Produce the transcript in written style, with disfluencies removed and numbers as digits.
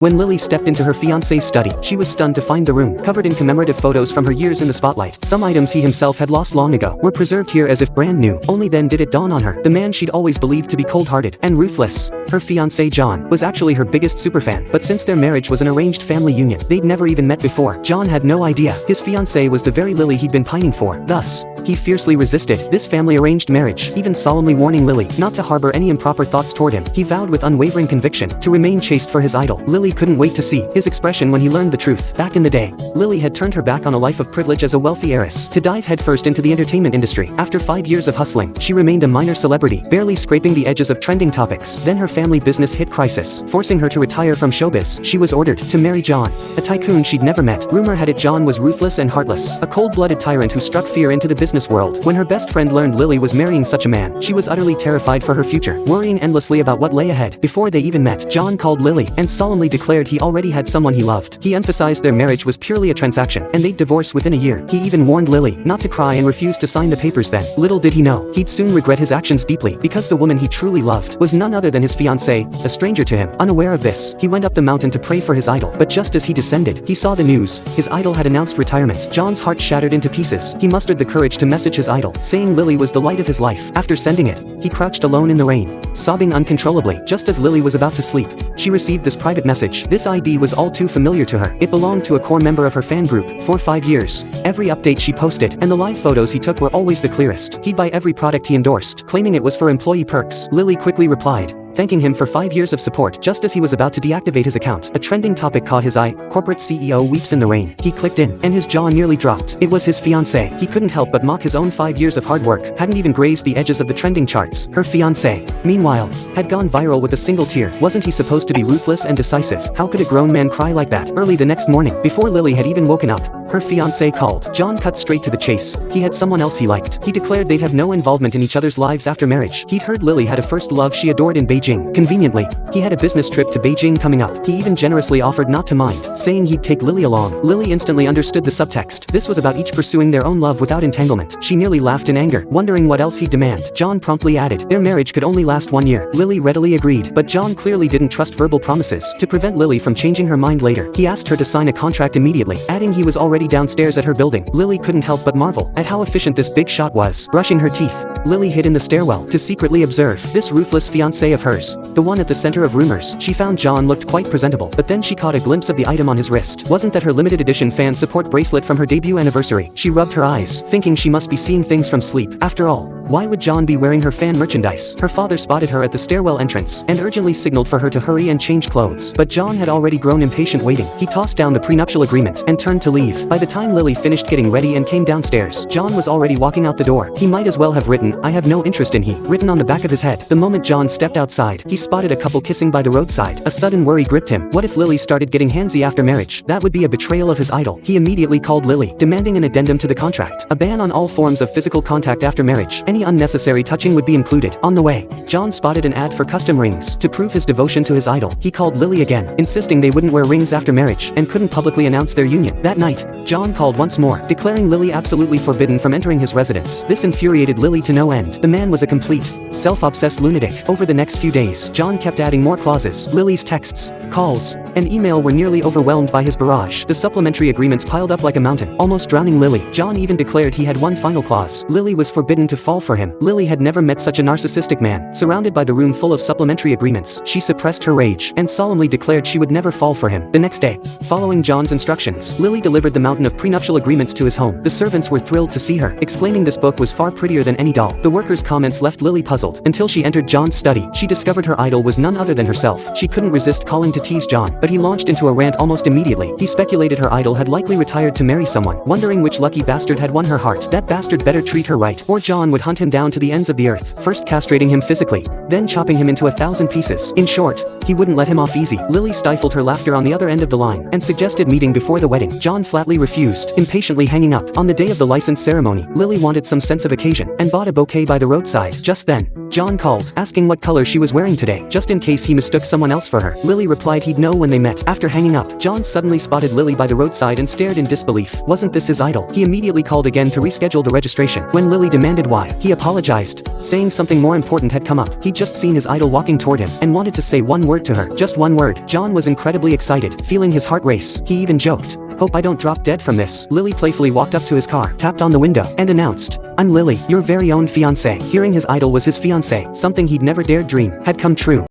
When Lily stepped into her fiancé's study, she was stunned to find the room covered in commemorative photos from her years in the spotlight. Some items he himself had lost long ago were preserved here as if brand new. Only then did it dawn on her. The man she'd always believed to be cold-hearted and ruthless, her fiancé John, was actually her biggest superfan. But since their marriage was an arranged family union, they'd never even met before. John had no idea his fiancée was the very Lily he'd been pining for. Thus, he fiercely resisted this family-arranged marriage, even solemnly warning Lily not to harbor any improper thoughts toward him. He vowed with unwavering conviction to remain chaste for his idol. Lily couldn't wait to see his expression when he learned the truth. Back in the day, Lily had turned her back on a life of privilege as a wealthy heiress to dive headfirst into the entertainment industry. After 5 years of hustling, she remained a minor celebrity, barely scraping the edges of trending topics. Then her family business hit crisis, forcing her to retire from showbiz. She was ordered to marry John, a tycoon she'd never met. Rumor had it John was ruthless and heartless, a cold-blooded tyrant who struck fear into the business world. When her best friend learned Lily was marrying such a man, she was utterly terrified for her future, worrying endlessly about what lay ahead. Before they even met, John called Lily and solemnly declared he already had someone he loved. He emphasized their marriage was purely a transaction, and they'd divorce within a year. He even warned Lily not to cry and refuse to sign the papers then. Little did he know, he'd soon regret his actions deeply, because the woman he truly loved was none other than his fiancée, a stranger to him. Unaware of this, he went up the mountain to pray for his idol. But just as he descended, he saw the news. His idol had announced retirement. John's heart shattered into pieces. He mustered the courage to message his idol, saying Lily was the light of his life. After sending it, he crouched alone in the rain, sobbing uncontrollably. Just as Lily was about to sleep, she received this private message. This ID was all too familiar to her. It belonged to a core member of her fan group. For 5 years, every update she posted and the live photos he took were always the clearest. He'd buy every product he endorsed, claiming it was for employee perks. Lily quickly replied, thanking him for 5 years of support. Just as he was about to deactivate his account, a trending topic caught his eye. Corporate CEO weeps in the rain. He clicked in, and his jaw nearly dropped. It was his fiancée. He couldn't help but mock his own 5 years of hard work. Hadn't even grazed the edges of the trending charts. Her fiancé, meanwhile, had gone viral with a single tear. Wasn't he supposed to be ruthless and decisive? How could a grown man cry like that? Early the next morning, before Lily had even woken up, her fiancé called. John cut straight to the chase. He had someone else he liked. He declared they'd have no involvement in each other's lives after marriage. He'd heard Lily had a first love she adored in Beijing. Conveniently, he had a business trip to Beijing coming up. He even generously offered not to mind, saying he'd take Lily along. Lily instantly understood the subtext. This was about each pursuing their own love without entanglement. She nearly laughed in anger, wondering what else he'd demand. John promptly added their marriage could only last 1 year. Lily readily agreed, but John clearly didn't trust verbal promises. To prevent Lily from changing her mind later, he asked her to sign a contract immediately, adding he was already downstairs at her building. Lily couldn't help but marvel at how efficient this big shot was. Brushing her teeth, Lily hid in the stairwell to secretly observe this ruthless fiancé of hers, the one at the center of rumors. She found John looked quite presentable, but then she caught a glimpse of the item on his wrist. Wasn't that her limited edition fan support bracelet from her debut anniversary? She rubbed her eyes, thinking she must be seeing things from sleep. After all, why would John be wearing her fan merchandise? Her father spotted her at the stairwell entrance and urgently signaled for her to hurry and change clothes. But John had already grown impatient waiting. He tossed down the prenuptial agreement and turned to leave. By the time Lily finished getting ready and came downstairs, John was already walking out the door. He might as well have written, "I have no interest in he," written on the back of his head. The moment John stepped outside, he spotted a couple kissing by the roadside. A sudden worry gripped him. What if Lily started getting handsy after marriage? That would be a betrayal of his idol. He immediately called Lily, demanding an addendum to the contract. A ban on all forms of physical contact after marriage. Any unnecessary touching would be included. On the way, John spotted an ad for custom rings. To prove his devotion to his idol, he called Lily again, insisting they wouldn't wear rings after marriage and couldn't publicly announce their union. That night, John called once more, declaring Lily absolutely forbidden from entering his residence. This infuriated Lily to no end. The man was a complete, self-obsessed lunatic. Over the next few days, John kept adding more clauses. Lily's texts, calls, and email were nearly overwhelmed by his barrage. The supplementary agreements piled up like a mountain, almost drowning Lily. John even declared he had one final clause. Lily was forbidden to fall for him. Lily had never met such a narcissistic man. Surrounded by the room full of supplementary agreements, she suppressed her rage and solemnly declared she would never fall for him. The next day, following John's instructions, Lily delivered the mountain of prenuptial agreements to his home. The servants were thrilled to see her, exclaiming this book was far prettier than any doll. The workers' comments left Lily puzzled until she entered John's study. She discovered her idol was none other than herself. She couldn't resist calling to tease John, but he launched into a rant almost immediately. He speculated her idol had likely retired to marry someone, wondering which lucky bastard had won her heart. That bastard better treat her right, or John would hunt him down to the ends of the earth, first castrating him physically, then chopping him into 1,000 pieces. In short, he wouldn't let him off easy. Lily stifled her laughter on the other end of the line and suggested meeting before the wedding. John flatly refused, impatiently hanging up. On the day of the license ceremony, Lily wanted some sense of occasion and bought a bouquet by the roadside. Just then, John called, asking what color she was wearing today, just in case he mistook someone else for her. Lily replied he'd know when they met. After hanging up, John suddenly spotted Lily by the roadside and stared in disbelief. Wasn't this his idol? He immediately called again to reschedule the registration. When Lily demanded why, He apologized, saying something more important had come up. He'd just seen his idol walking toward him, and wanted to say one word to her. Just one word. John was incredibly excited, feeling his heart race. He even joked, "Hope I don't drop dead from this." Lily playfully walked up to his car, tapped on the window, and announced, "I'm Lily, your very own fiancée." Hearing his idol was his fiancée, something he'd never dared dream, had come true.